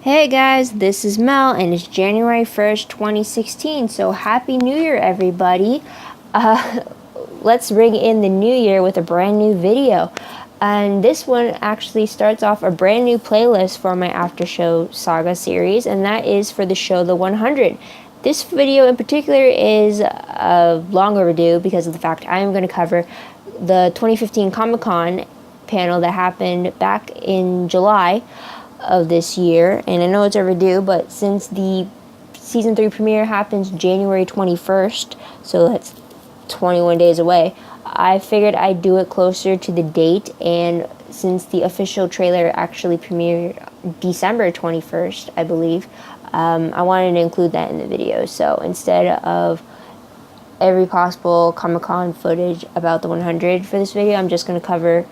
Hey guys, this is Mel and it's January 1st, 2016. So happy New Year everybody. Let's ring in the new year with a brand new video. And this one actually starts off a brand new playlist for my after show Saga series, and that is for the show The 100. This video in particular is long overdue because of the fact I am going to cover the 2015 Comic-Con panel that happened back in July of this year, and I know it's overdue, but since the season 3 premiere happens January 21st, so that's 21 days away, I figured I'd do it closer to the date. And since the official trailer actually premiered December 21st, I believe, I wanted to include that in the video. So instead of every possible Comic-Con footage about the 100 for this video, I'm just going to cover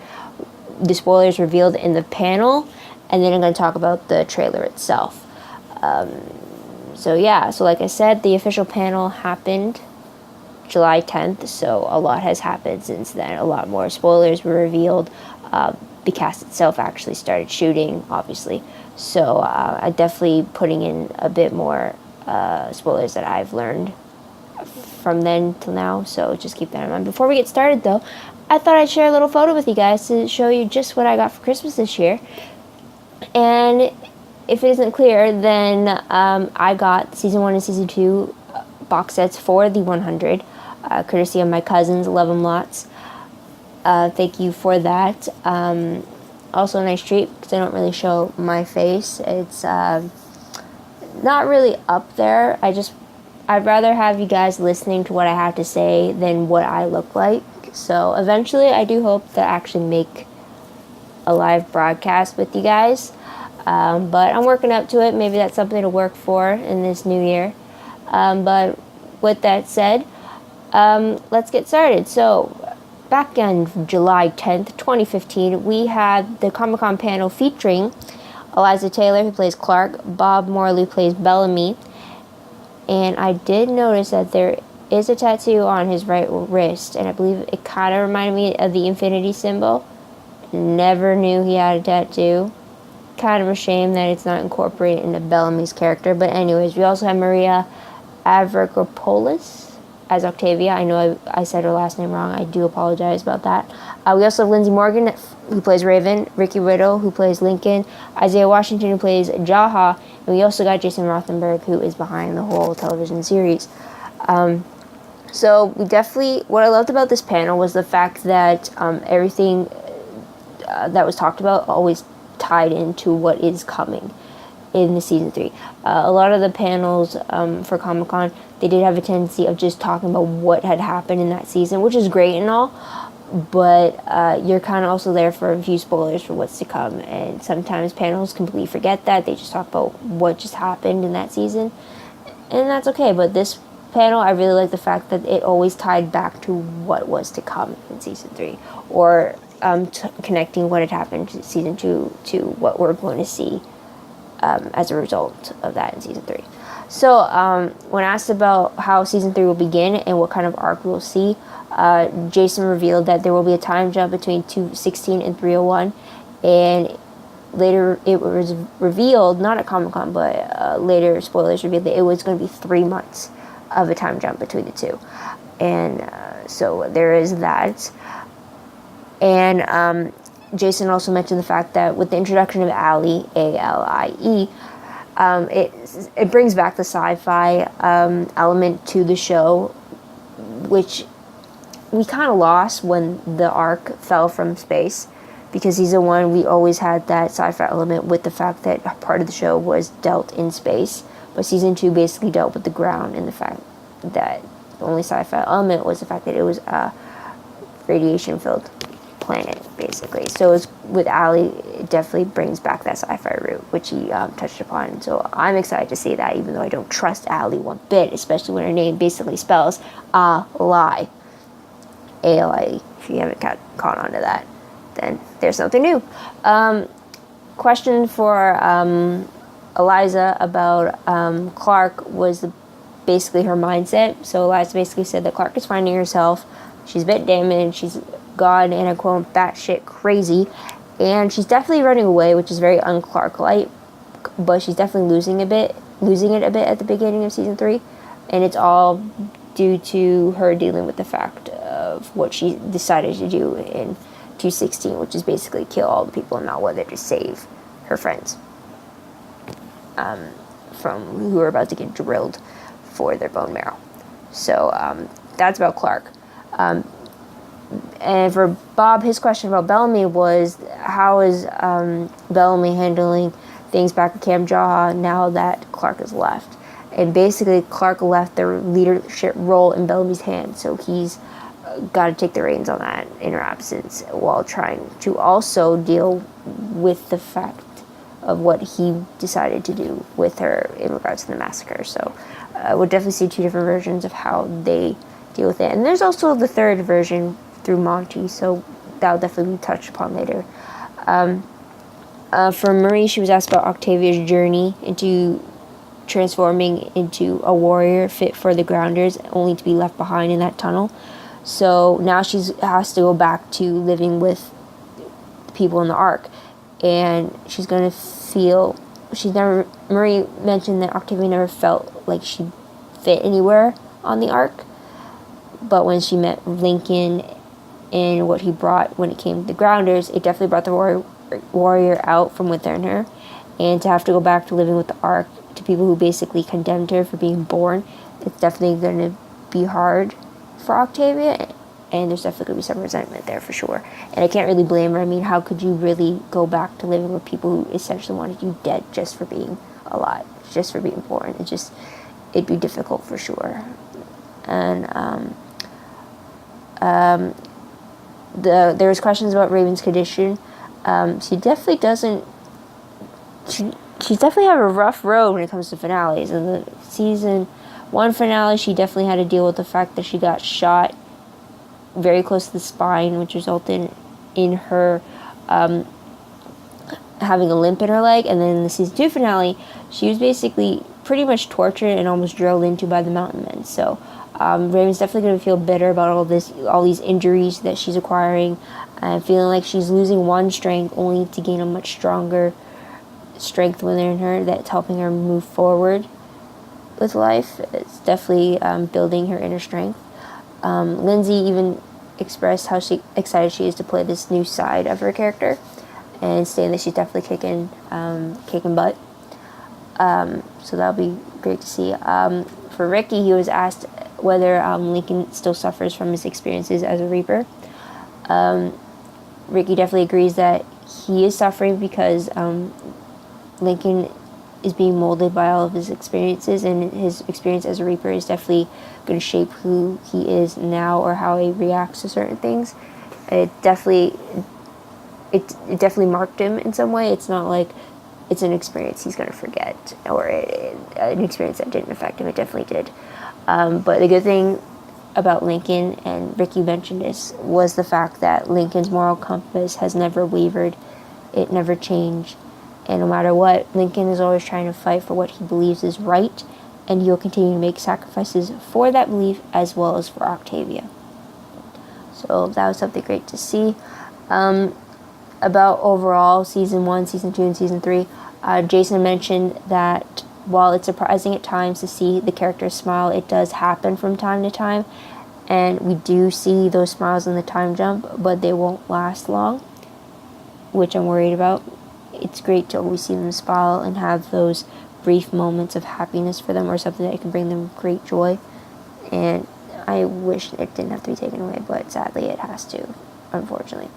the spoilers revealed in the panel, and then I'm going to talk about the trailer itself. So like I said, the official panel happened July 10th, so a lot has happened since then. A lot more spoilers were revealed. The cast itself actually started shooting, obviously. So I'm definitely putting in a bit more spoilers that I've learned from then till now, so just keep that in mind. Before we get started, though, I thought I'd share a little photo with you guys to show you just what I got for Christmas this year. And if it isn't clear, then I got Season 1 and Season 2 box sets for the 100, courtesy of my cousins. Love them lots. Thank you for that. Also a nice treat, because I don't really show my face. It's not really up there. I'd rather have you guys listening to what I have to say than what I look like. So eventually I do hope to actually make a live broadcast with you guys, but I'm working up to it. Maybe that's something to work for in this new year. But with that said, let's get started. So back on July 10th, 2015, we had the Comic-Con panel featuring Eliza Taylor, who plays Clark, Bob Morley plays Bellamy, and I did notice that there is a tattoo on his right wrist, and I believe it kind of reminded me of the infinity symbol. Never knew he had a tattoo. Kind of a shame that it's not incorporated into Bellamy's character. But anyways, we also have Maria Avrakopoulos as Octavia. I know I said her last name wrong. I do apologize about that. We also have Lindsay Morgan, who plays Raven, Ricky Riddle, who plays Lincoln, Isaiah Washington, who plays Jaha, and we also got Jason Rothenberg, who is behind the whole television series. So we definitely, what I loved about this panel was the fact that everything that was talked about always tied into what is coming in the season 3. A lot of the panels for Comic-Con, they did have a tendency of just talking about what had happened in that season, which is great and all, but you're kind of also there for a few spoilers for what's to come, and sometimes panels completely forget that. They just talk about what just happened in that season, and that's okay. But this panel, I really like the fact that it always tied back to what was to come in season 3, or connecting what had happened in season 2 to what we're going to see as a result of that in season 3. So when asked about how season 3 will begin and what kind of arc we'll see, Jason revealed that there will be a time jump between 216 and 301, and later it was revealed, not at Comic-Con, but later spoilers revealed that it was going to be 3 months of a time jump between the two. And so there is that. And Jason also mentioned the fact that with the introduction of Allie, A-L-I-E, it brings back the sci-fi element to the show, which we kind of lost when the arc fell from space, because season 1 we always had that sci-fi element with the fact that part of the show was dealt in space, but season 2 basically dealt with the ground, and the fact that the only sci-fi element was the fact that it was a radiation-filled planet, basically. So it's, with Allie, it definitely brings back that sci-fi route, which he touched upon. So I'm excited to see that, even though I don't trust Allie one bit, especially when her name basically spells lie. A-L-I-E. If you haven't caught on to that, then there's something new. Question for Eliza about Clark was basically her mindset. So Eliza basically said that Clark is finding herself. She's a bit damaged. She's gone, and I quote, batshit crazy, and she's definitely running away, which is very un-Clark-like. but she's definitely losing it a bit at the beginning of season 3, and it's all due to her dealing with the fact of what she decided to do in 216, which is basically kill all the people in Mount Weather to save her friends from who are about to get drilled for their bone marrow. So that's about Clark. And for Bob, his question about Bellamy was, how is Bellamy handling things back at Camp Jaha now that Clark has left? And basically, Clark left the leadership role in Bellamy's hands, so he's got to take the reins on that in her absence, while trying to also deal with the fact of what he decided to do with her in regards to the massacre. So we'll definitely see 2 different versions of how they deal with it. And there's also the 3rd version through Monty, so that'll definitely be touched upon later. For Marie, she was asked about Octavia's journey into transforming into a warrior fit for the Grounders, only to be left behind in that tunnel. So now she has to go back to living with people in the Ark, and she's going to feel, Marie mentioned that Octavia never felt like she fit anywhere on the Ark, but when she met Lincoln and what he brought when it came to the Grounders, it definitely brought the warrior out from within her. And to have to go back to living with the Ark, to people who basically condemned her for being born, it's definitely going to be hard for Octavia, and there's definitely going to be some resentment there for sure. And I can't really blame her. I mean, how could you really go back to living with people who essentially wanted you dead just for being alive, just for being born? It'd be difficult for sure. And there was questions about Raven's condition. She definitely doesn't. She's definitely had a rough road when it comes to finales. In the season 1 finale, she definitely had to deal with the fact that she got shot very close to the spine, which resulted in her having a limp in her leg. And then in the season 2 finale, she was basically pretty much tortured and almost drilled into by the mountain men. So Raven's definitely going to feel bitter about all these injuries that she's acquiring, and feeling like she's losing one strength only to gain a much stronger strength within her that's helping her move forward with life. It's definitely building her inner strength. Lindsay even expressed how excited she is to play this new side of her character, and saying that she's definitely kicking butt. So that'll be great to see. For Ricky, he was asked whether Lincoln still suffers from his experiences as a Reaper. Ricky definitely agrees that he is suffering because Lincoln is being molded by all of his experiences, and his experience as a Reaper is definitely going to shape who he is now or how he reacts to certain things. It definitely marked him in some way. It's not like it's an experience he's going to forget, or an experience that didn't affect him. It definitely did. But the good thing about Lincoln, and Ricky mentioned this, was the fact that Lincoln's moral compass has never wavered. It never changed. And no matter what, Lincoln is always trying to fight for what he believes is right, and he'll continue to make sacrifices for that belief as well as for Octavia. So that was something great to see. About overall Season 1, Season 2, and Season 3, Jason mentioned that while it's surprising at times to see the characters smile, it does happen from time to time, and we do see those smiles in the time jump, but they won't last long, which I'm worried about. It's great to always see them smile and have those brief moments of happiness for them, or something that can bring them great joy. And I wish it didn't have to be taken away, but sadly it has to, unfortunately.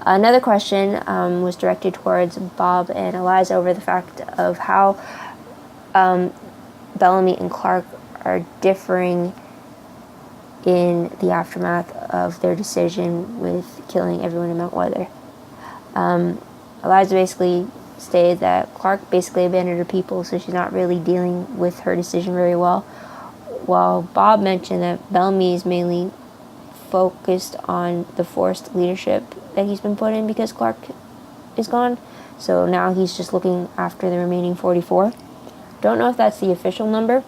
Another question was directed towards Bob and Eliza over the fact of how Bellamy and Clark are differing in the aftermath of their decision with killing everyone in Mount Weather. Eliza basically stated that Clark basically abandoned her people, so she's not really dealing with her decision very well. While Bob mentioned that Bellamy is mainly focused on the forced leadership that he's been put in because Clark is gone. So now he's just looking after the remaining 44. Don't know if that's the official number,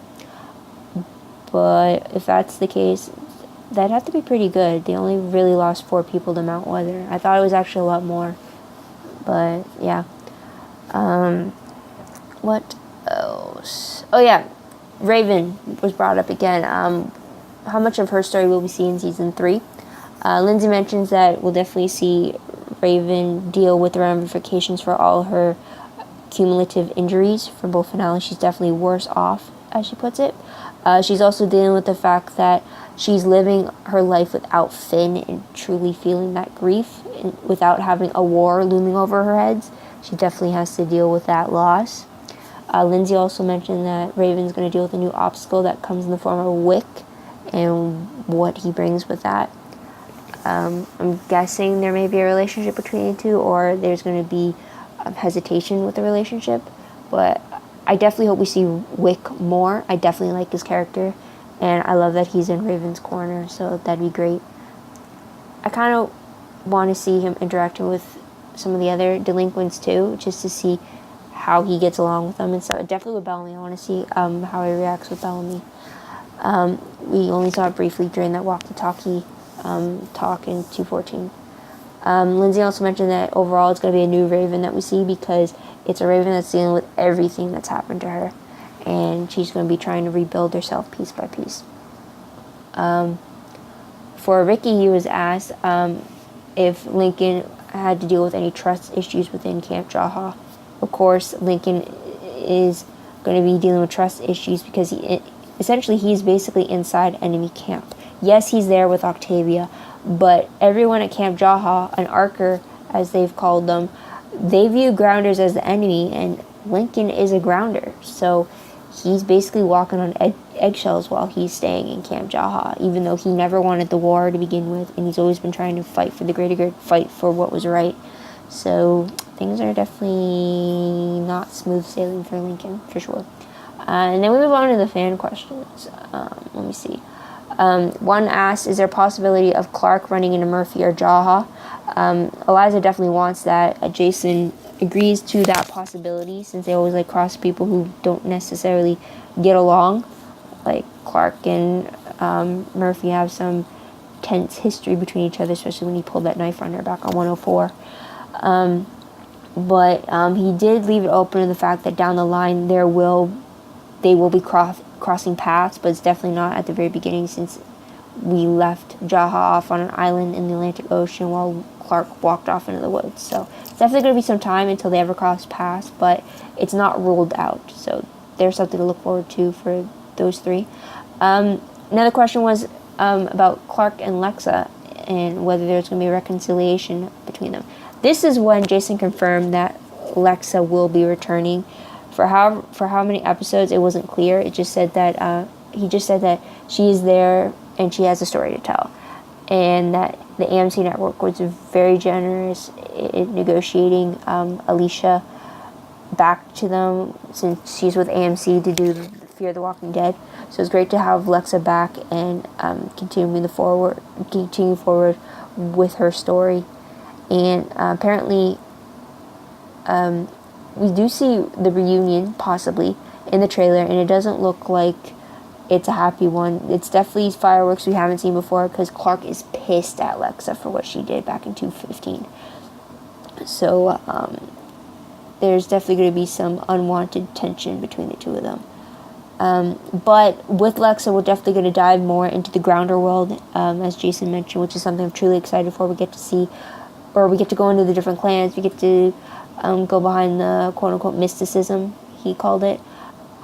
but if that's the case, that'd have to be pretty good. They only really lost 4 people to Mount Weather. I thought it was actually a lot more. But yeah. what else? Oh yeah, Raven was brought up again. How much of her story will we see in season 3? Lindsay mentions that we'll definitely see Raven deal with the ramifications for all her cumulative injuries from both finales. She's definitely worse off, as she puts it. She's also dealing with the fact that she's living her life without Finn and truly feeling that grief, and without having a war looming over her heads. She definitely has to deal with that loss. Lindsay also mentioned that Raven's going to deal with a new obstacle that comes in the form of Wick and what he brings with that. I'm guessing there may be a relationship between the two, or there's going to be hesitation with the relationship. But I definitely hope we see Wick more. I definitely like his character, and I love that he's in Raven's corner, so that'd be great. I kind of want to see him interacting with some of the other delinquents too, just to see how he gets along with them and stuff. Definitely with Bellamy, I want to see how he reacts with Bellamy. We only saw it briefly during that walkie-talkie talk in 214. Lindsay also mentioned that overall it's going to be a new Raven that we see, because it's a Raven that's dealing with everything that's happened to her, and she's going to be trying to rebuild herself piece by piece. For Ricky, he was asked if Lincoln had to deal with any trust issues within Camp Jaha. Of course, Lincoln is going to be dealing with trust issues because he's basically inside enemy camp. Yes, he's there with Octavia, but everyone at Camp Jaha, an Archer, as they've called them, they view Grounders as the enemy, and Lincoln is a Grounder. So he's basically walking on eggshells while he's staying in Camp Jaha, even though he never wanted the war to begin with, and he's always been trying to fight for the greater good, fight for what was right. So things are definitely not smooth sailing for Lincoln, for sure. And then we move on to the fan questions. Let me see. One asked, is there a possibility of Clark running into Murphy or Jaha? Eliza definitely wants that. Jason agrees to that possibility, since they always like cross people who don't necessarily get along. Like Clark and Murphy have some tense history between each other, especially when he pulled that knife on her back on 104. But he did leave it open to the fact that down the line they will be crossing paths, but it's definitely not at the very beginning, since we left Jaha off on an island in the Atlantic Ocean while Clark walked off into the woods. So it's definitely going to be some time until they ever cross paths, but it's not ruled out. So there's something to look forward to for those three. Another question was about Clark and Lexa and whether there's going to be a reconciliation between them. This is when Jason confirmed that Lexa will be returning. For how many episodes, it wasn't clear. It just said that he just said that she is there and she has a story to tell, and that the AMC network was very generous in negotiating Alicia back to them, since she's with AMC to do Fear the Walking Dead. So it's great to have Lexa back and continue forward with her story. And apparently, we do see the reunion possibly in the trailer, and it doesn't look like it's a happy one. It's definitely fireworks we haven't seen before, because Clark is pissed at Lexa for what she did back in 215. So there's definitely going to be some unwanted tension between the two of them. But with Lexa, we're definitely going to dive more into the Grounder world, as Jason mentioned, which is something I'm truly excited for. We get to see, or we get to go into the different clans. We get to go behind the quote-unquote mysticism, he called it,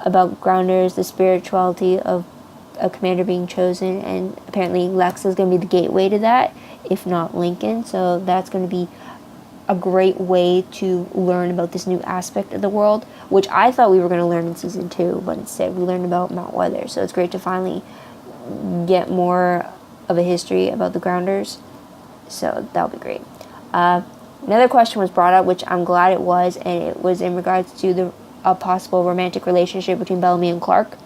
about Grounders, the spirituality of a commander being chosen, and apparently Lexa is going to be the gateway to that, if not Lincoln. So that's going to be a great way to learn about this new aspect of the world, which I thought we were going to learn in season 2, but instead we learned about Mount Weather. So it's great to finally get more of a history about the Grounders. So that'll be great. Another question was brought up, which I'm glad it was, and it was in regards to a possible romantic relationship between Bellamy and Clark.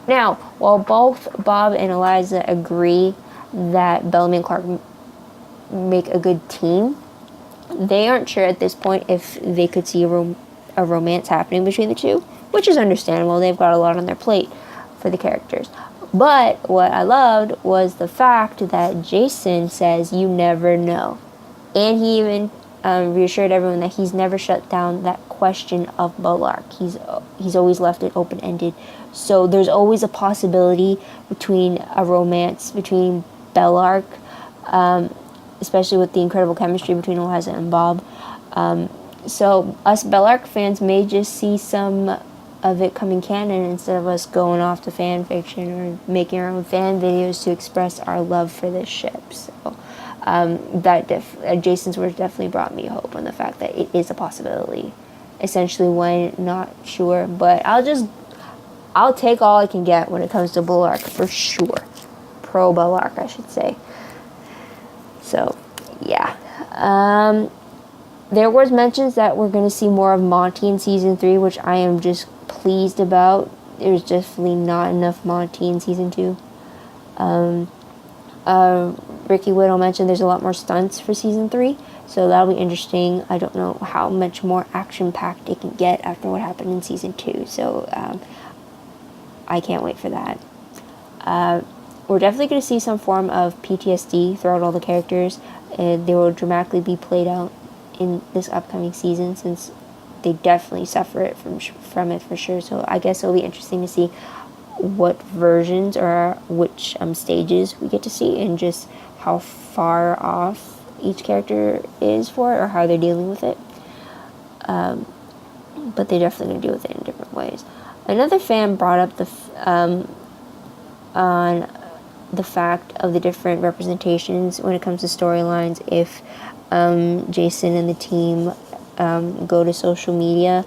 Now, while both Bob and Eliza agree that Bellamy and Clark make a good team, they aren't sure at this point if they could see a romance happening between the two, which is understandable. They've got a lot on their plate for the characters. But what I loved was the fact that Jason says you never know. And he even reassured everyone that he's never shut down that question of Bellark. He's always left it open-ended. So there's always a possibility between a romance between Bellark, especially with the incredible chemistry between Eliza and Bob. So us Bellark fans may just see some of it coming canon instead of us going off to fan fiction or making our own fan videos to express our love for this ship. So Jason's words definitely brought me hope on the fact that it is a possibility. Essentially, when not sure, but I'll take all I can get when it comes to Bellark for sure. Pro Bellark, I should say. So, yeah. There was mentions that we're going to see more of Monty in season 3, which I am just pleased about. There's definitely not enough Monty in season 2. Ricky Whittle mentioned there's a lot more stunts for season 3, so that'll be interesting. I don't know how much more action-packed it can get after what happened in season 2, so I can't wait for that. We're definitely going to see some form of PTSD throughout all the characters, and they will dramatically be played out in this upcoming season, since they definitely suffer it from it for sure. So I guess it'll be interesting to see what versions or which stages we get to see, and just how far off each character is for it, or how they're dealing with it. But they're definitely going to deal with it in different ways. Another fan brought up on the fact of the different representations when it comes to storylines. If Jason and the team go to social media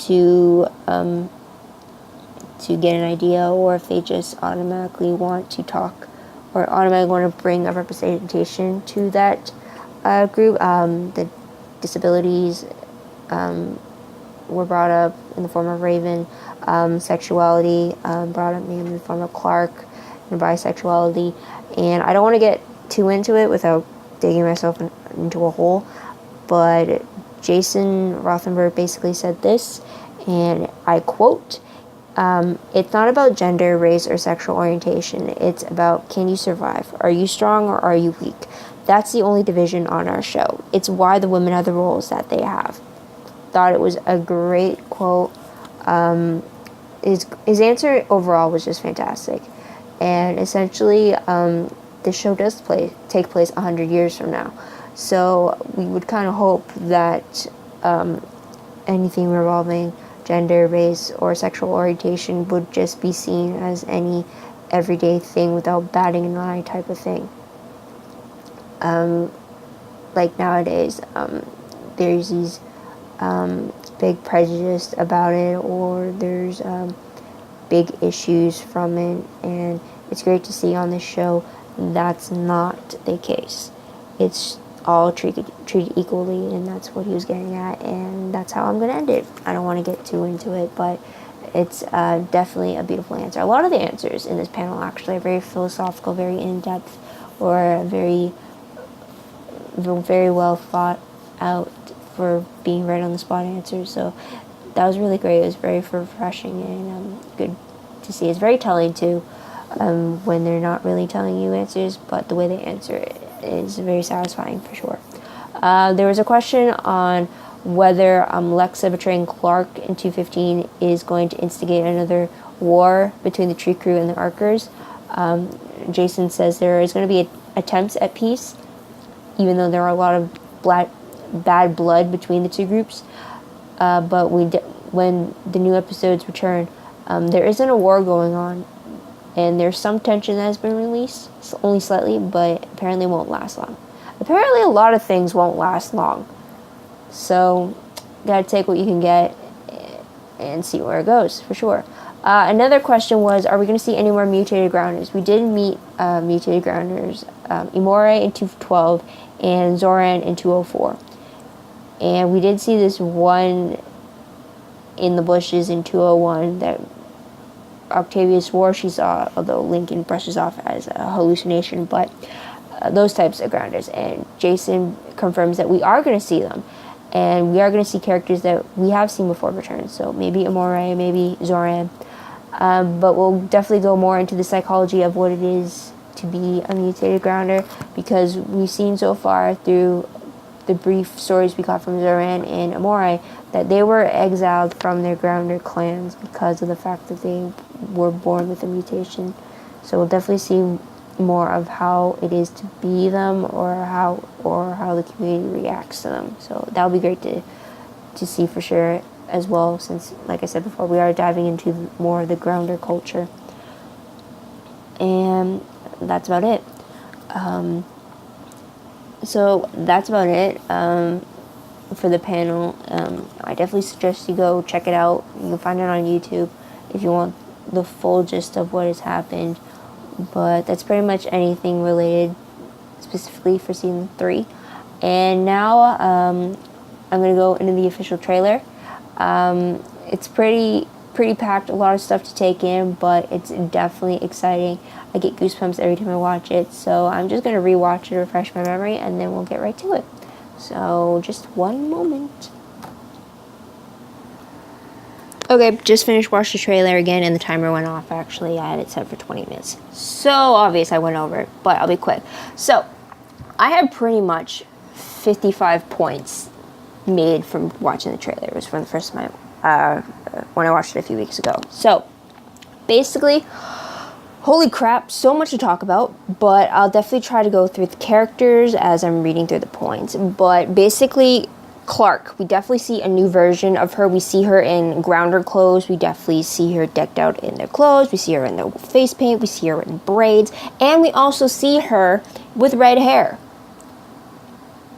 to get an idea, or if they just automatically want to talk, or automatically want to bring a representation to that group. The disabilities were brought up in the form of Raven, sexuality brought up maybe in the form of Clark, and bisexuality. And I don't want to get too into it without digging myself into a hole, but Jason Rothenberg basically said this, and I quote, "It's not about gender, race, or sexual orientation. It's about, can you survive? Are you strong or are you weak? That's the only division on our show. It's why the women have the roles that they have." Thought it was a great quote. His answer overall was just fantastic. And essentially, the show does take place 100 years from now. So we would kind of hope that anything revolving gender, race, or sexual orientation would just be seen as any everyday thing without batting an eye type of thing. Like nowadays, there's these big prejudice about it, or there's big issues from it, and it's great to see on this show that's not the case. It's all treated equally, and that's what he was getting at, and that's how I'm going to end it. I don't want to get too into it, but it's definitely a beautiful answer. A lot of the answers in this panel actually are very philosophical, very in-depth, or very well thought out for being right on the spot answers. So that was really great. It was very refreshing and good to see. It's very telling too, when they're not really telling you answers, but the way they answer it is very satisfying for sure. There was a question on whether Lexa betraying Clark in 215 is going to instigate another war between the Tree Crew and the Arkers. Jason says there is going to be attempts at peace, even though there are a lot of bad blood between the two groups. But when the new episodes return, there isn't a war going on, and there's some tension that has been released, only slightly, but apparently won't last long. Apparently a lot of things won't last long, so gotta take what you can get and see where it goes, for sure. Another question was, are we going to see any more mutated grounders? We did meet mutated grounders, Imore in 212 and Zoran in 204. And we did see this one in the bushes in 201 that Octavia swore she saw, although Lincoln brushes off as a hallucination, but those types of grounders. And Jason confirms that we are going to see them, and we are going to see characters that we have seen before return. So maybe Imore, maybe Zoran, but we'll definitely go more into the psychology of what it is to be a mutated grounder, because we've seen so far through the brief stories we got from Zoran and Amore, that they were exiled from their Grounder clans because of the fact that they were born with a mutation. So we'll definitely see more of how it is to be them, or how the community reacts to them. So that would be great to see for sure as well, since, like I said before, we are diving into more of the Grounder culture. And that's about it. So that's about it for the panel. I definitely suggest you go check it out. You can find it on YouTube if you want the full gist of what has happened. But that's pretty much anything related specifically for season 3. And now I'm going to go into the official trailer. It's pretty packed, a lot of stuff to take in, but it's definitely exciting. I get goosebumps every time I watch it, so I'm just going to rewatch it, refresh my memory, and then we'll get right to it. So just one moment. Okay, just finished watching the trailer again, and the timer went off. Actually, I had it set for 20 minutes. So obvious I went over it, but I'll be quick. So I had pretty much 55 points made from watching the trailer. It was from the first time when I watched it a few weeks ago. So basically, holy crap, so much to talk about, but I'll definitely try to go through the characters as I'm reading through the points. But basically, Clark, we definitely see a new version of her. We see her in Grounder clothes. We definitely see her decked out in their clothes. We see her in the face paint. We see her in braids. And we also see her with red hair.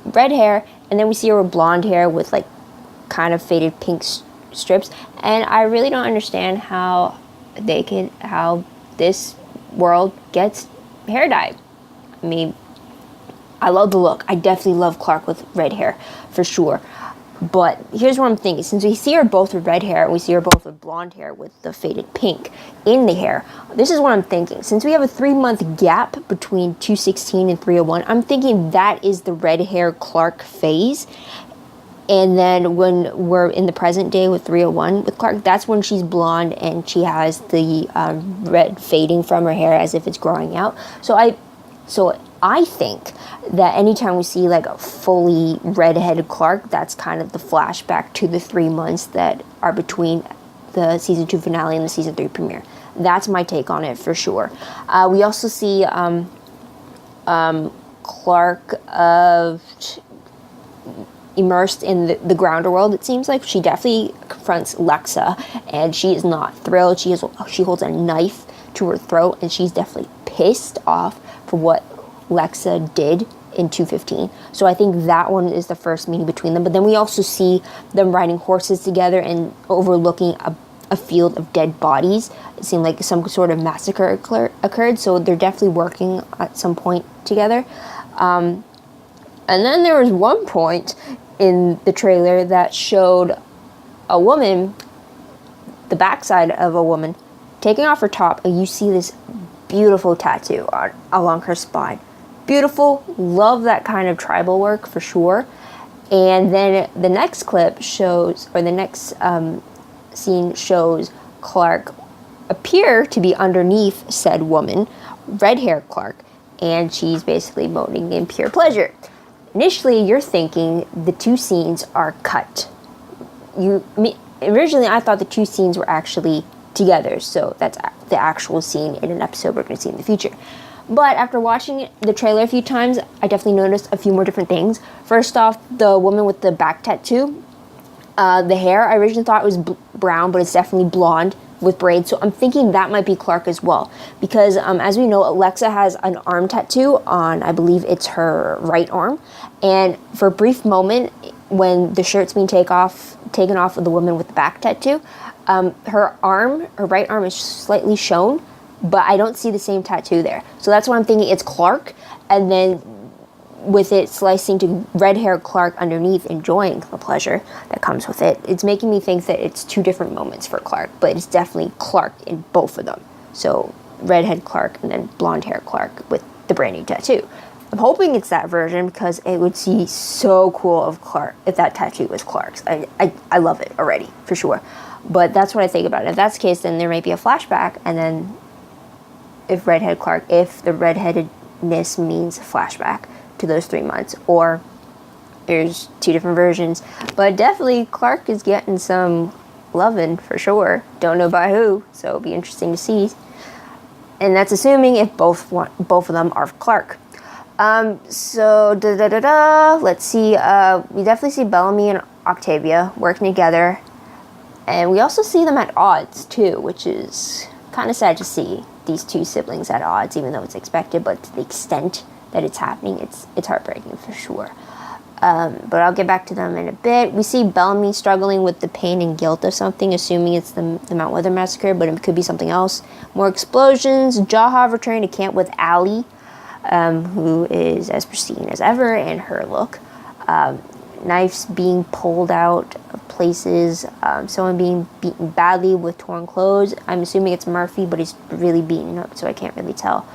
Red hair, and then we see her with blonde hair with like kind of faded pink strips. And I really don't understand how this world gets hair dye. I mean, I love the look. I definitely love Clark with red hair, for sure. But here's what I'm thinking. Since we see her both with red hair, and we see her both with blonde hair with the faded pink in the hair, this is what I'm thinking. Since we have a 3-month gap between 216 and 301, I'm thinking that is the red hair Clark phase. And then when we're in the present day with 301 with Clark, that's when she's blonde and she has the red fading from her hair as if it's growing out. So I think that anytime we see like a fully redheaded Clark, that's kind of the flashback to the 3 months that are between the season 2 finale and the season 3 premiere. That's my take on it for sure. We also see Clark immersed in the Grounder world. It seems like she definitely confronts Lexa, and she is not thrilled. She holds a knife to her throat, and she's definitely pissed off for what Lexa did in 215. So I think that one is the first meeting between them. But then we also see them riding horses together and overlooking a field of dead bodies. It seemed like some sort of massacre occurred, so they're definitely working at some point together. And then there was one point in the trailer that showed a woman, the backside of a woman, taking off her top, and you see this beautiful tattoo along her spine. Beautiful, love that kind of tribal work for sure. And then the next clip shows, or the next scene shows Clark appear to be underneath said woman, red hair Clark, and she's basically moaning in pure pleasure. Initially, you're thinking the two scenes are cut. Originally, I thought the two scenes were actually together, so that's the actual scene in an episode we're going to see in the future. But after watching the trailer a few times, I definitely noticed a few more different things. First off, the woman with the back tattoo, the hair, I originally thought it was brown, but it's definitely blonde with braids, so I'm thinking that might be Clark as well. Because as we know, Alexa has an arm tattoo on, I believe it's her right arm, and for a brief moment, when the shirt's being taken off of the woman with the back tattoo, her right arm is slightly shown, but I don't see the same tattoo there. So that's why I'm thinking it's Clark, and then with it slicing to red hair Clark underneath, enjoying the pleasure that comes with it, it's making me think that it's two different moments for Clark, but it's definitely Clark in both of them. So redhead Clark and then blonde hair Clark with the brand new tattoo. I'm hoping it's that version because it would be so cool of Clark if that tattoo was Clark's. I love it already, for sure. But that's what I think about it. If that's the case, then there might be a flashback, and then if the redheadedness means flashback to those 3 months, or there's two different versions. But definitely Clark is getting some loving for sure. Don't know by who, so it'll be interesting to see. And that's assuming if both of them are Clark. So let's see. We definitely see Bellamy and Octavia working together, and we also see them at odds too, which is kind of sad to see these two siblings at odds, even though it's expected. But to the extent that it's happening, it's heartbreaking for sure. But I'll get back to them in a bit. We see Bellamy struggling with the pain and guilt of something, assuming it's the Mount Weather massacre, but it could be something else. More explosions. Jaha returning to camp with Allie, who is as pristine as ever in her look. Knives being pulled out of places. Someone being beaten badly with torn clothes. I'm assuming it's Murphy, but he's really beaten up, so I can't really tell.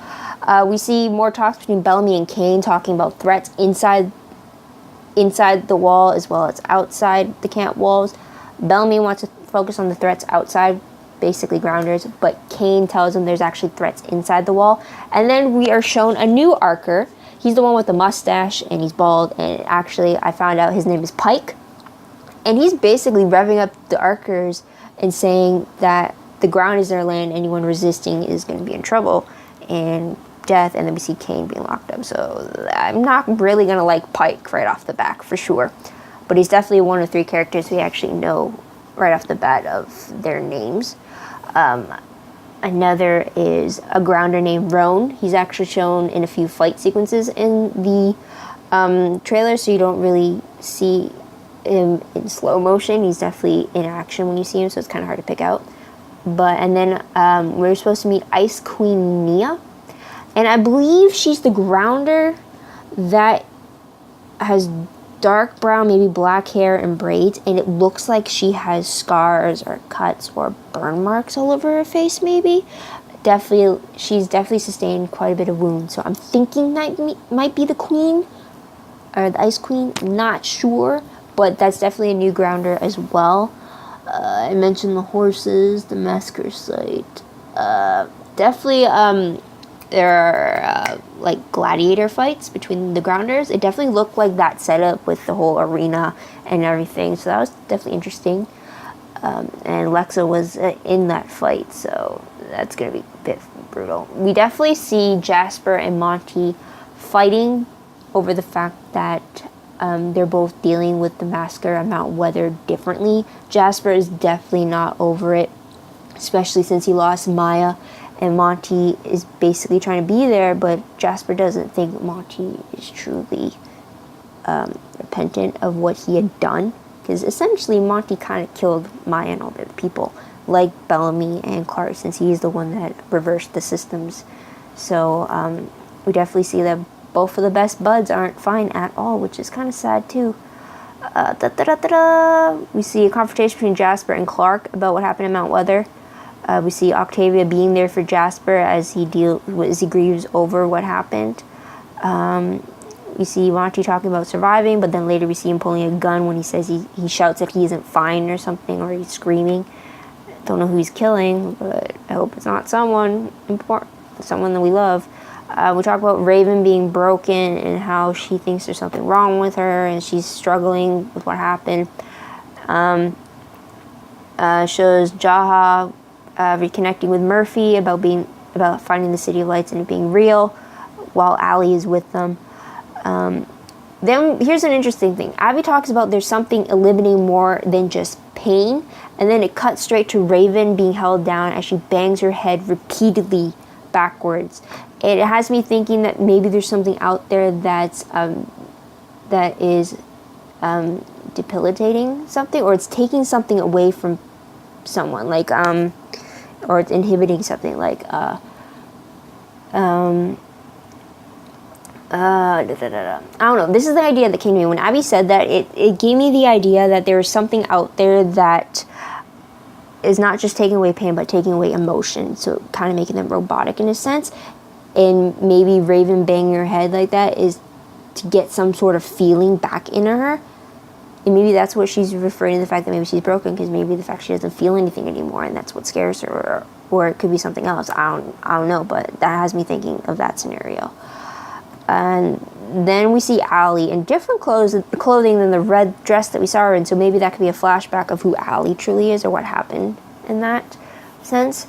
We see more talks between Bellamy and Kane, talking about threats inside the wall as well as outside the camp walls. Bellamy wants to focus on the threats outside, basically grounders, but Kane tells him there's actually threats inside the wall. And then we are shown a new Archer. He's the one with the mustache and he's bald, and actually I found out his name is Pike. And he's basically revving up the Archers and saying that the ground is their land, anyone resisting is going to be in trouble and death. And then we see Kane being locked up, so I'm not really gonna like Pike right off the bat for sure, but he's definitely one of three characters we actually know right off the bat of their names. Another is a grounder named Roan. He's actually shown in a few fight sequences in the trailer, so you don't really see him in slow motion. He's definitely in action when you see him, so it's kind of hard to pick out. And then we're supposed to meet Ice Queen Nia. And I believe she's the grounder that has dark brown, maybe black hair and braids. And it looks like she has scars or cuts or burn marks all over her face, maybe. She's definitely sustained quite a bit of wounds. So I'm thinking that might be the queen or the Ice Queen. Not sure, but that's definitely a new grounder as well. I mentioned the horses, the massacre site. Definitely, there are like gladiator fights between the grounders. It definitely looked like that setup with the whole arena and everything, so that was definitely interesting. And Lexa was in that fight, so that's gonna be a bit brutal. We definitely see Jasper and Monty fighting over the fact that they're both dealing with the massacre at Mount Weather differently. Jasper is definitely not over it, especially since he lost Maya. And Monty is basically trying to be there, but Jasper doesn't think Monty is truly repentant of what he had done. Because essentially Monty kind of killed Maya and all the other people, like Bellamy and Clark, since he's the one that reversed the systems. So we definitely see that both of the best buds aren't fine at all, which is kind of sad too. We see a confrontation between Jasper and Clark about what happened in Mount Weather. We see Octavia being there for Jasper as he grieves over what happened. We see Monty talking about surviving, but then later we see him pulling a gun when he says he shouts that he isn't fine or something, or he's screaming. Don't know who he's killing, but I hope it's not someone important, someone that we love. We talk about Raven being broken and how she thinks there's something wrong with her and she's struggling with what happened. Shows Jaha reconnecting with Murphy about finding the City of Lights and it being real, while Allie is with them. Then here's an interesting thing. Abby talks about there's something eliminating more than just pain, and then it cuts straight to Raven being held down as she bangs her head repeatedly backwards. It has me thinking that maybe there's something out there that is debilitating something, or it's taking something away from someone, like or it's inhibiting something, like I don't know. This is the idea that came to me when Abby said that. It gave me the idea that there is something out there that is not just taking away pain, but taking away emotion. So kind of making them robotic in a sense. And maybe Raven banging her head like that is to get some sort of feeling back into her. And maybe that's what she's referring to, the fact that maybe she's broken, because maybe the fact she doesn't feel anything anymore, and that's what scares her. Or it could be something else. I don't know, but that has me thinking of that scenario. And Then we see Allie in different clothing than the red dress that we saw her in, so maybe that could be a flashback of who Allie truly is or what happened in that sense.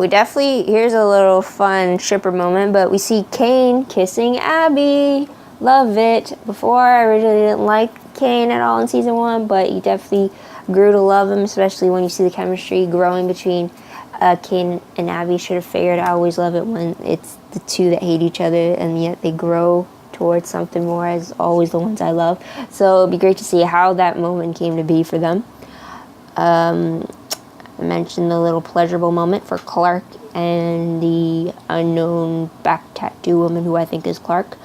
We definitely, here's a little fun shipper moment, but we see Kane kissing Abby. Love it. Before, I originally didn't like Kane at all in season 1, but you definitely grew to love him, especially when you see the chemistry growing between Kane and Abby. Should have figured. I always love it when it's the two that hate each other and yet they grow towards something more, as always the ones I love. So it'd be great to see how that moment came to be for them. I mentioned the little pleasurable moment for Clark and the unknown back tattoo woman who I think is Clark.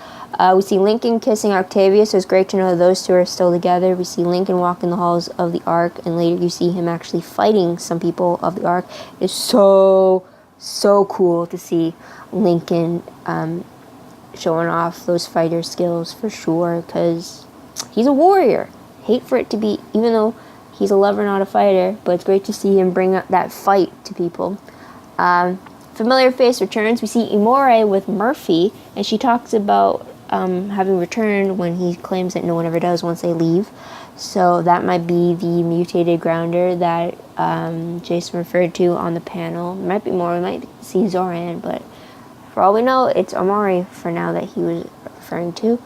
We see Lincoln kissing Octavia, so it's great to know those two are still together. We see Lincoln walk in the halls of the Ark, and later you see him actually fighting some people of the Ark. It's so cool to see Lincoln showing off those fighter skills for sure, because he's a warrior. Hate for it to be, even though he's a lover, not a fighter, but it's great to see him bring up that fight to people. Familiar face returns. We see Imore with Murphy, and she talks about having returned when he claims that no one ever does once they leave. So that might be the mutated grounder that Jason referred to on the panel. It might be more. We might see Zoran, but for all we know, it's Imore for now that he was referring to.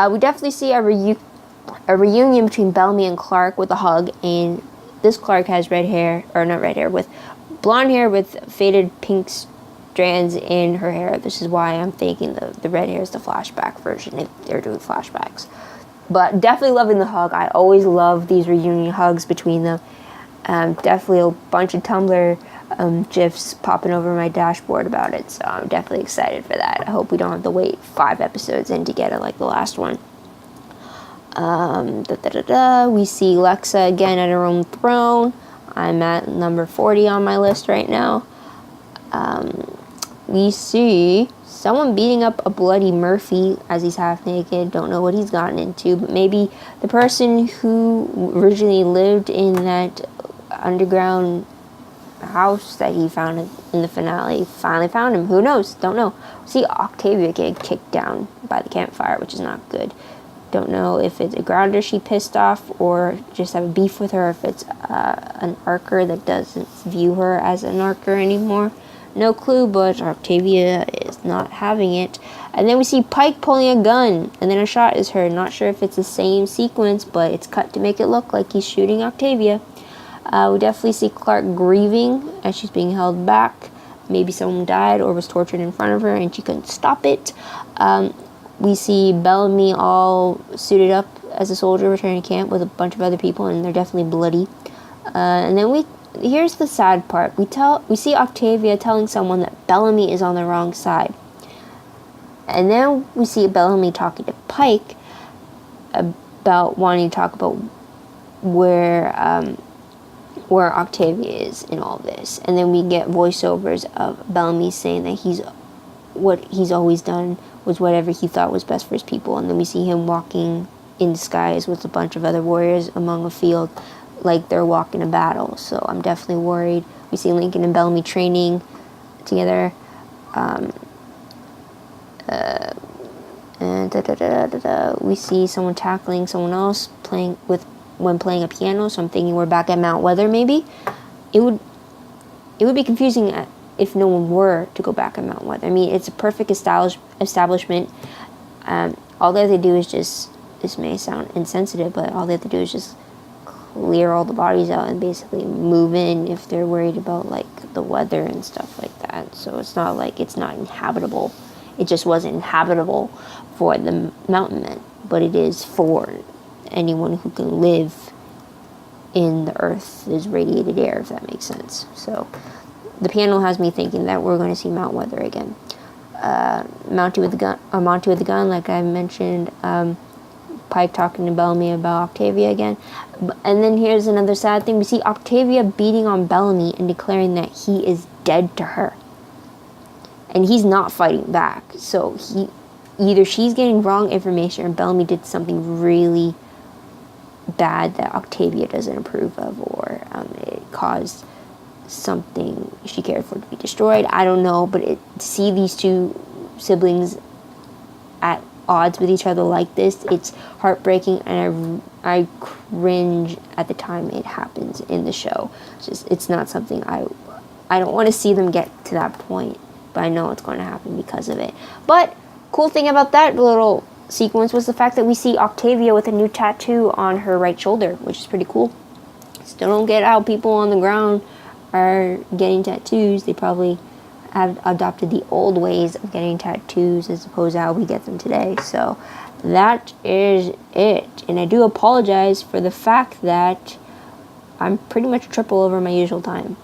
We definitely see a reunion between Bellamy and Clark with a hug, and this Clark has red hair, or not red hair, with blonde hair with faded pink strands in her hair. This is why I'm thinking the red hair is the flashback version if they're doing flashbacks. But definitely loving the hug. I always love these reunion hugs between them. Definitely a bunch of Tumblr GIFs popping over my dashboard about it, so I'm definitely excited for that. I hope we don't have to wait 5 episodes in to get it like the last one. We see Lexa again at her own throne. I'm at number 40 on my list right now. We see someone beating up a bloody Murphy as he's half naked. Don't know what he's gotten into, but maybe the person who originally lived in that underground house that he found in the finale finally found him. Who knows? Don't know. We see Octavia get kicked down by the campfire, which is not good. Don't know if it's a grounder she pissed off or just have a beef with her, if it's an archer that doesn't view her as an archer anymore. No clue, but Octavia is not having it. And then we see Pike pulling a gun, and then a shot is heard. Not sure if it's the same sequence, but it's cut to make it look like he's shooting Octavia. We definitely see Clark grieving as she's being held back. Maybe someone died or was tortured in front of her and she couldn't stop it. We see Bellamy all suited up as a soldier returning to camp with a bunch of other people, and they're definitely bloody. And then here's the sad part. We see Octavia telling someone that Bellamy is on the wrong side. And then we see Bellamy talking to Pike about wanting to talk about where Octavia is in all this. And then we get voiceovers of Bellamy saying that what he's always done was whatever he thought was best for his people. And then we see him walking in disguise with a bunch of other warriors among a field like they're walking a battle. So I'm definitely worried. We see Lincoln and Bellamy training together. We see someone tackling someone else when playing a piano. So I'm thinking we're back at Mount Weather maybe. It would be confusing if no one were to go back at Mount Weather. I mean, it's a perfect establishment. All they have to do is just, this may sound insensitive, but all they have to do is just clear all the bodies out and basically move in if they're worried about like the weather and stuff like that. So it's not like it's not inhabitable. It just wasn't inhabitable for the mountain men, but it is for anyone who can live in the Earth's radiated air, if that makes sense. So the panel has me thinking that we're going to see Mount Weather again. Monty with the gun, like I mentioned. Pike talking to Bellamy about Octavia again. And then here's another sad thing. We see Octavia beating on Bellamy and declaring that he is dead to her. And he's not fighting back. So either she's getting wrong information or Bellamy did something really bad that Octavia doesn't approve of, or it caused something she cared for to be destroyed. I don't know, but to see these two siblings at odds with each other like this, it's heartbreaking, and I cringe at the time it happens in the show. It's not something I don't want to see them get to that point, but I know it's going to happen because of it. But cool thing about that little sequence was the fact that we see Octavia with a new tattoo on her right shoulder, which is pretty cool. Still don't get how people on the ground are getting tattoos. They probably have adopted the old ways of getting tattoos as opposed to how we get them today. So that is it. And I do apologize for the fact that I'm pretty much triple over my usual time.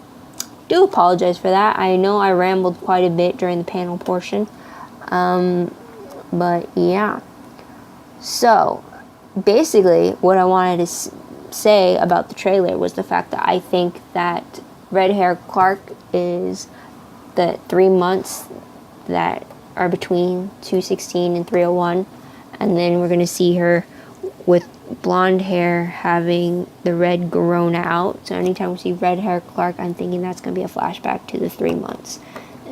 Do apologize for that. I know I rambled quite a bit during the panel portion. But yeah. So basically what I wanted to say about the trailer was the fact that I think that red hair Clark is the 3 months that are between 216 and 301, and then we're going to see her with blonde hair having the red grown out. So anytime we see red hair Clark, I'm thinking that's going to be a flashback to the 3 months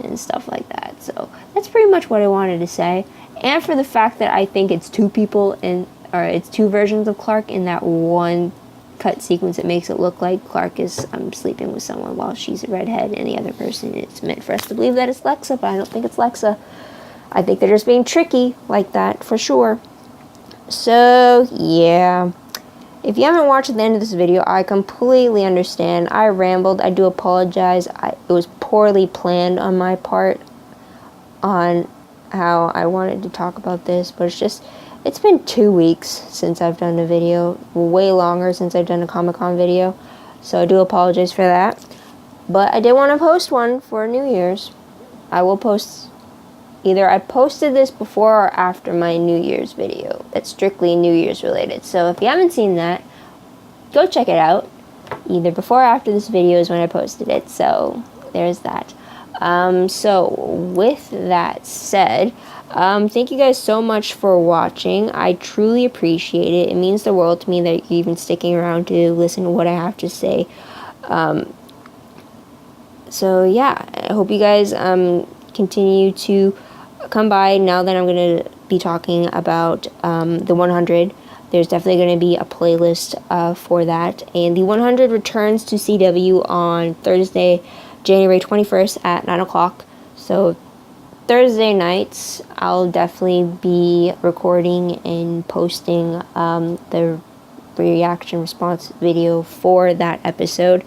and stuff like that. So that's pretty much what I wanted to say. And for the fact that I think it's two people it's two versions of Clark in that one cut sequence, it makes it look like Clark is sleeping with someone while she's a redhead, and the other person, it's meant for us to believe that it's Lexa, but I don't think it's Lexa. I think they're just being tricky like that for sure. So yeah, if you haven't watched the end of this video, I completely understand. I rambled. I do apologize. It was poorly planned on my part on how I wanted to talk about this, but it's been 2 weeks since I've done a video, way longer since I've done a Comic-Con video, so I do apologize for that. But I did want to post one for New Year's. I will post, either I posted this before or after my New Year's video. That's strictly New Year's related, so if you haven't seen that, go check it out. Either before or after this video is when I posted it, so there's that. So with that said, thank you guys so much for watching. I truly appreciate it. It means the world to me that you're even sticking around to listen to what I have to say. So yeah, I hope you guys continue to come by. Now that I'm going to be talking about the 100, there's definitely going to be a playlist for that. And the 100 returns to CW on Thursday, January 21st at 9 o'clock. So Thursday nights, I'll definitely be recording and posting the reaction response video for that episode.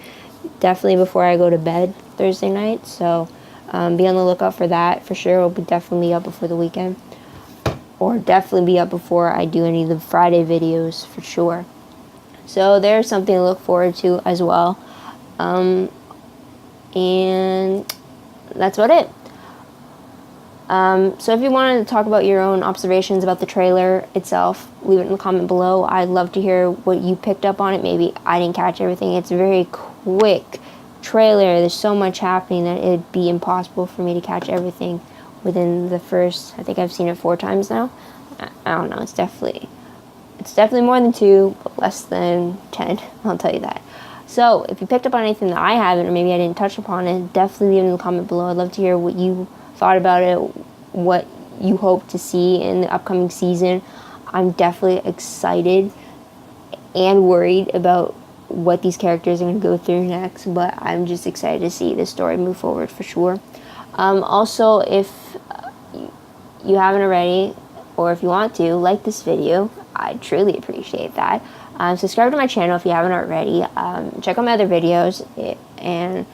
Definitely before I go to bed Thursday night. So be on the lookout for that for sure. It'll be definitely up before the weekend. Or definitely be up before I do any of the Friday videos for sure. So there's something to look forward to as well. And that's about it. So if you wanted to talk about your own observations about the trailer itself, leave it in the comment below. I'd love to hear what you picked up on it. Maybe I didn't catch everything. It's a very quick trailer. There's so much happening that it'd be impossible for me to catch everything within the first, I think I've seen it 4 times now. I don't know. It's definitely more than 2, but less than 10. I'll tell you that. So if you picked up on anything that I haven't, or maybe I didn't touch upon it, definitely leave it in the comment below. I'd love to hear what you thought about it, what you hope to see in the upcoming season. I'm definitely excited and worried about what these characters are going to go through next, but I'm just excited to see this story move forward for sure. Also, if you haven't already, or if you want to, like this video, I'd truly appreciate that. Subscribe to my channel if you haven't already. Check out my other videos, and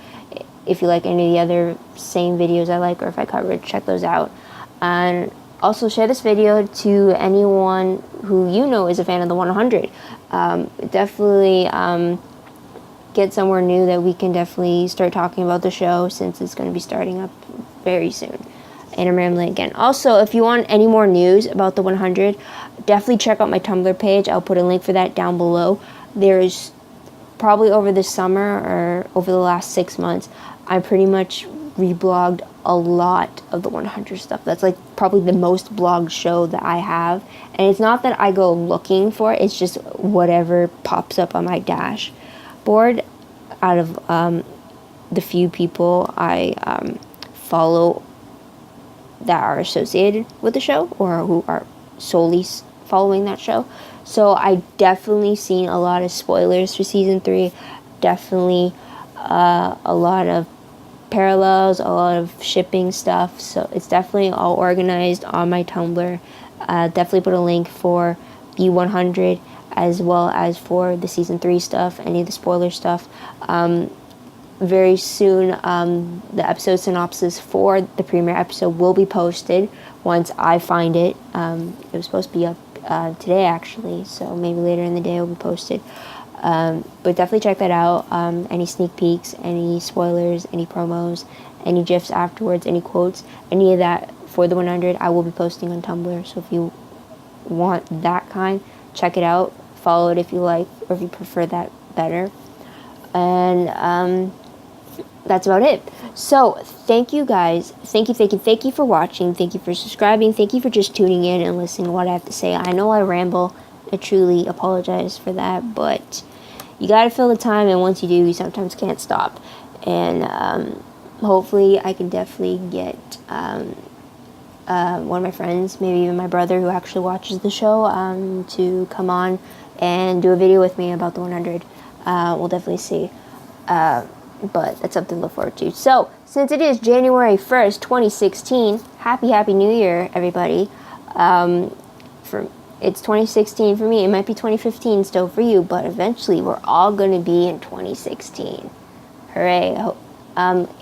if you like any of the other same videos I like, or if I covered, check those out. And also share this video to anyone who you know is a fan of the 100. Definitely get somewhere new that we can definitely start talking about the show, since it's going to be starting up very soon. And I'm rambling again. Also, if you want any more news about the 100, definitely check out my Tumblr page. I'll put a link for that down below. There's probably over the summer or over the last 6 months, I pretty much reblogged a lot of the 100 stuff. That's like probably the most blogged show that I have. And it's not that I go looking for it, it's just whatever pops up on my dashboard out of the few people I follow that are associated with the show or who are solely following that show. So I definitely seen a lot of spoilers for season 3. Definitely a lot of parallels, a lot of shipping stuff. So it's definitely all organized on my Tumblr. Definitely put a link for the 100 as well as for the season 3 stuff, any of the spoiler stuff. Very soon, the episode synopsis for the premiere episode will be posted once I find it. It was supposed to be up today, actually, so maybe later in the day it will be posted. But definitely check that out. Any sneak peeks, any spoilers, any promos, any GIFs afterwards, any quotes, any of that for the 100, I will be posting on Tumblr. So if you want that kind, check it out. Follow it if you like, or if you prefer that better. And that's about it. So thank you guys. Thank you for watching. Thank you for subscribing. Thank you for just tuning in and listening to what I have to say. I know I ramble. I truly apologize for that, but you gotta fill the time, and once you do, you sometimes can't stop. And hopefully I can definitely get one of my friends, maybe even my brother who actually watches the show, to come on and do a video with me about the 100. We'll definitely see. But that's something to look forward to. So, since it is January 1st, 2016, Happy New Year, everybody. It's 2016 for me. It might be 2015 still for you, but eventually we're all going to be in 2016. Hooray.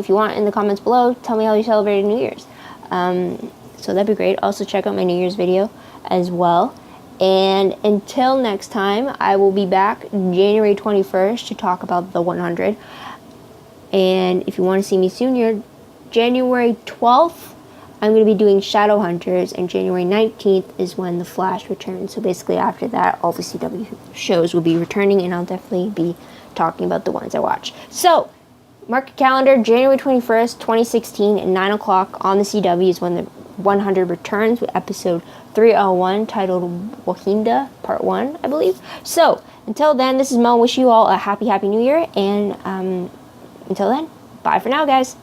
If you want, in the comments below, tell me how you celebrated New Year's. So that'd be great. Also, check out my New Year's video as well. And until next time, I will be back January 21st to talk about the 100. And if you want to see me sooner, January 12th, I'm going to be doing Shadowhunters, and January 19th is when The Flash returns. So basically after that, all the CW shows will be returning, and I'll definitely be talking about the ones I watch. So, mark your calendar, January 21st, 2016, at 9 o'clock on the CW is when the 100 returns with episode 301, titled Wahinda, Part 1, I believe. So, until then, this is Mel. Wish you all a happy New Year, and until then, bye for now, guys.